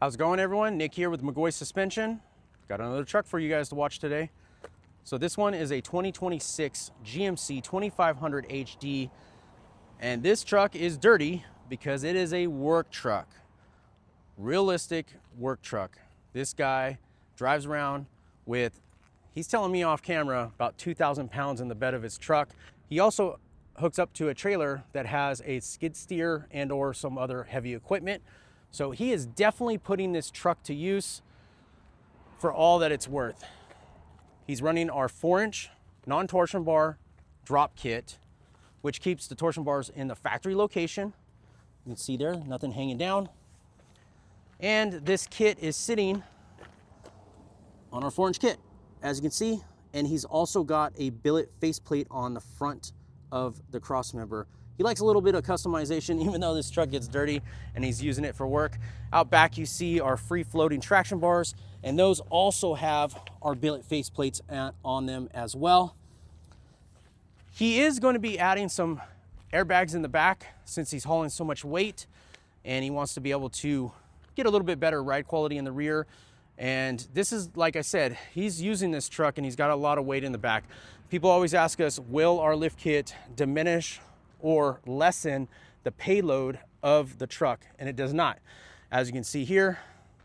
How's it going, everyone? Nick here with McGaughys Suspension. Got another truck for you guys to watch today. So this one is a 2026 GMC 2500HD, and this truck is dirty because it is a work truck. Realistic work truck. This guy drives around with, he's telling me off camera, about 2,000 pounds in the bed of his truck. He also hooks up to a trailer that has a skid steer and or some other heavy equipment. So he is definitely putting this truck to use for all that it's worth. He's running our 4-inch non-torsion bar drop kit, which keeps the torsion bars in the factory location. You can see there, nothing hanging down. And this kit is sitting on our 4-inch kit, as you can see. And he's also got a billet faceplate on the front of the cross member. He likes a little bit of customization, even though this truck gets dirty and he's using it for work. Out back, you see our free floating traction bars, and those also have our billet faceplates on them as well. He is going to be adding some airbags in the back since he's hauling so much weight, and he wants to be able to get a little bit better ride quality in the rear. And this is, like I said, he's using this truck and he's got a lot of weight in the back. People always ask us, will our lift kit diminish or lessen the payload of the truck? And it does not. As you can see here,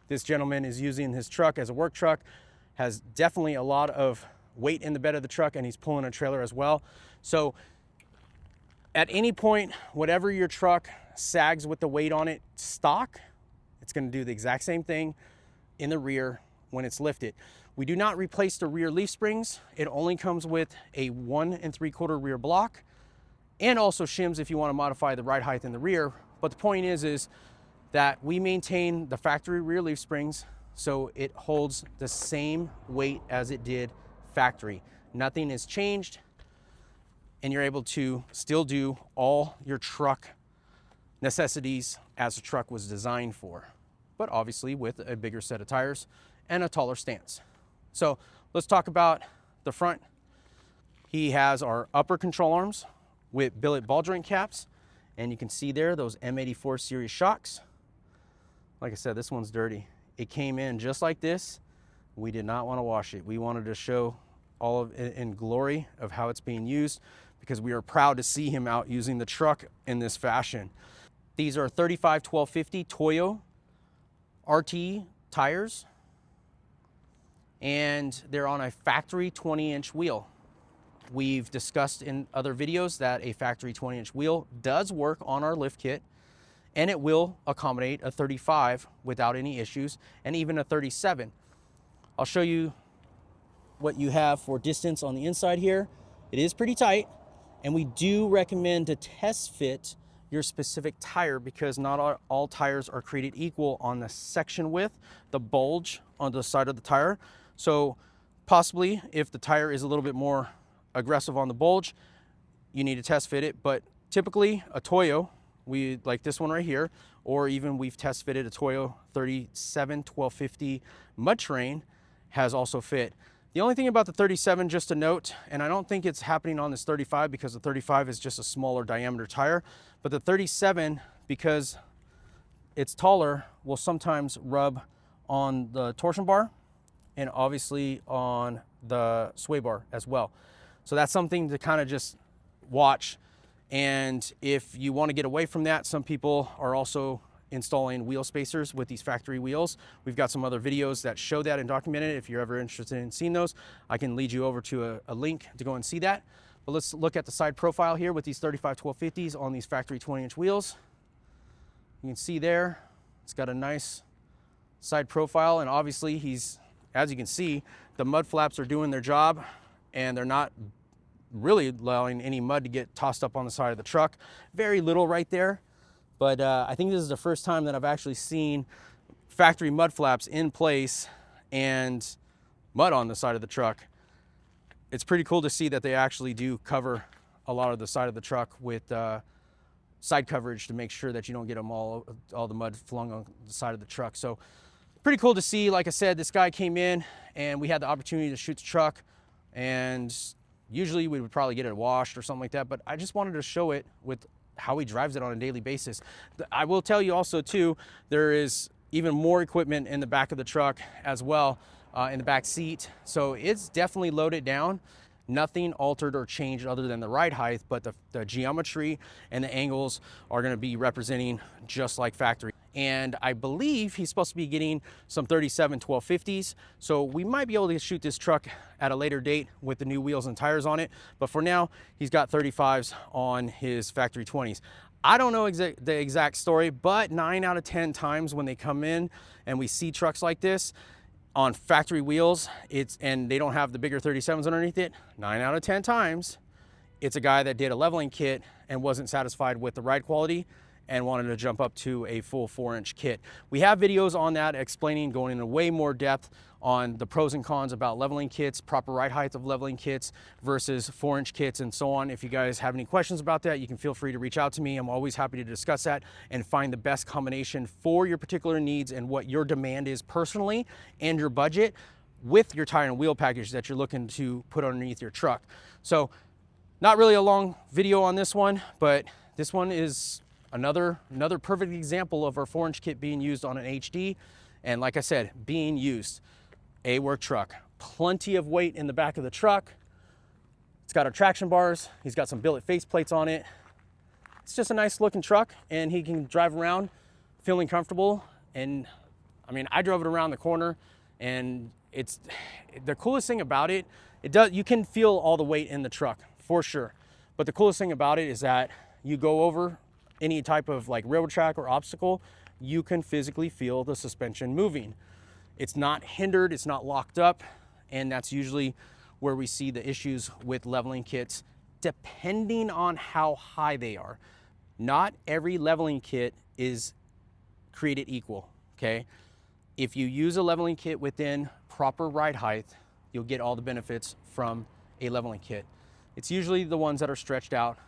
this gentleman is using his truck as a work truck, has definitely a lot of weight in the bed of the truck, and he's pulling a trailer as well. So at any point, whatever your truck sags with the weight on it stock, it's going to do the exact same thing in the rear when it's lifted. We do not replace the rear leaf springs. It only comes with a 1 3/4 rear block, and also shims if you want to modify the ride height in the rear. But the point is that we maintain the factory rear leaf springs, so it holds the same weight as it did factory. Nothing is changed, and you're able to still do all your truck necessities as the truck was designed for, but obviously with a bigger set of tires and a taller stance. So let's talk about the front. He has our upper control arms with billet ball joint caps, and you can see there those M84 series shocks. Like I said, this one's dirty. It came in just like this. We did not want to wash it. We wanted to show all of it in glory of how it's being used, because we are proud to see him out using the truck in this fashion. These are 35-1250 Toyo RT tires, and they're on a factory 20-inch wheel. We've discussed in other videos that a factory 20-inch wheel does work on our lift kit, and it will accommodate a 35 without any issues, and even a 37. I'll show you what you have for distance on the inside here. It is pretty tight, and we do recommend to test fit your specific tire, because not all tires are created equal on the section width, the bulge on the side of the tire. So possibly if the tire is a little bit more aggressive on the bulge, you need to test fit it. But typically a Toyo, we like this one right here, or even we've test fitted a Toyo 37-1250 mud terrain, has also fit. The only thing about the 37, just a note, and I don't think it's happening on this 35 because the 35 is just a smaller diameter tire, but the 37, because it's taller, will sometimes rub on the torsion bar and obviously on the sway bar as well. So that's something to kind of just watch. And if you want to get away from that, some people are also installing wheel spacers with these factory wheels. We've got some other videos that show that and document it. If you're ever interested in seeing those, I can lead you over to a link to go and see that. But let's look at the side profile here with these 35-1250s on these factory 20-inch wheels. You can see there, it's got a nice side profile, and obviously he's, as you can see, the mud flaps are doing their job, and they're not really allowing any mud to get tossed up on the side of the truck. Very little right there, but I think this is the first time that I've actually seen factory mud flaps in place and mud on the side of the truck. It's pretty cool to see that they actually do cover a lot of the side of the truck with side coverage to make sure that you don't get them all the mud flung on the side of the truck. So pretty cool to see. Like I said, this guy came in and we had the opportunity to shoot the truck, and usually we would probably get it washed or something like that, but I just wanted to show it with how he drives it on a daily basis. I will tell you also too, there is even more equipment in the back of the truck as well, in the back seat. So it's definitely loaded down. Nothing altered or changed other than the ride height, but the geometry and the angles are going to be representing just like factory. And I believe he's supposed to be getting some 37 1250s. So we might be able to shoot this truck at a later date with the new wheels and tires on it. But for now, he's got 35s on his factory 20s. I don't know the exact story, but 9 out of 10 times when they come in and we see trucks like this on factory wheels, and they don't have the bigger 37s underneath it, 9 out of 10 times, it's a guy that did a leveling kit and wasn't satisfied with the ride quality and wanted to jump up to a full 4-inch kit. We have videos on that explaining, going into way more depth on the pros and cons about leveling kits, proper ride height of leveling kits versus 4-inch kits and so on. If you guys have any questions about that, you can feel free to reach out to me. I'm always happy to discuss that and find the best combination for your particular needs and what your demand is personally and your budget with your tire and wheel package that you're looking to put underneath your truck. So not really a long video on this one, but this one is another perfect example of our 4-inch kit being used on an HD. And like I said, being used. A work truck. Plenty of weight in the back of the truck. It's got our traction bars. He's got some billet face plates on it. It's just a nice looking truck, and he can drive around feeling comfortable. And I mean, I drove it around the corner, and it's the coolest thing about it. You can feel all the weight in the truck for sure. But the coolest thing about it is that you go over any type of like railroad track or obstacle, you can physically feel the suspension moving. It's not hindered, it's not locked up, and that's usually where we see the issues with leveling kits, depending on how high they are. Not every leveling kit is created equal, okay? If you use a leveling kit within proper ride height, you'll get all the benefits from a leveling kit. It's usually the ones that are stretched out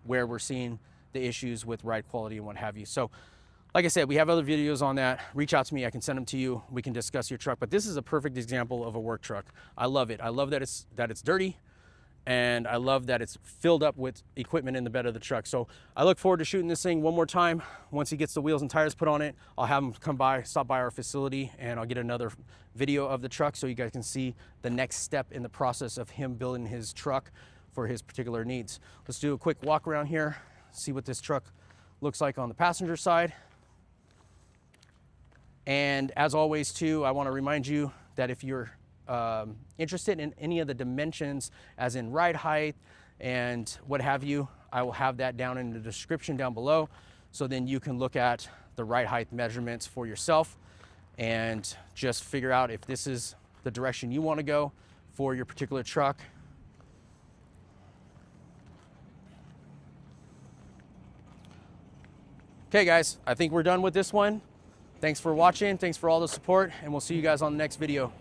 where we're seeing the issues with ride quality and what have you. So like I said, we have other videos on that. Reach out to me, I can send them to you. We can discuss your truck, but this is a perfect example of a work truck. I love it. I love that it's dirty, and I love that it's filled up with equipment in the bed of the truck. So I look forward to shooting this thing one more time. Once he gets the wheels and tires put on it, I'll have him stop by our facility, and I'll get another video of the truck so you guys can see the next step in the process of him building his truck for his particular needs. Let's do a quick walk around here, see what this truck looks like on the passenger side. And as always too, I want to remind you that if you're interested in any of the dimensions, as in ride height and what have you, I will have that down in the description down below. So then you can look at the ride height measurements for yourself and just figure out if this is the direction you want to go for your particular truck. Okay guys, I think we're done with this one. Thanks for watching, thanks for all the support, and we'll see you guys on the next video.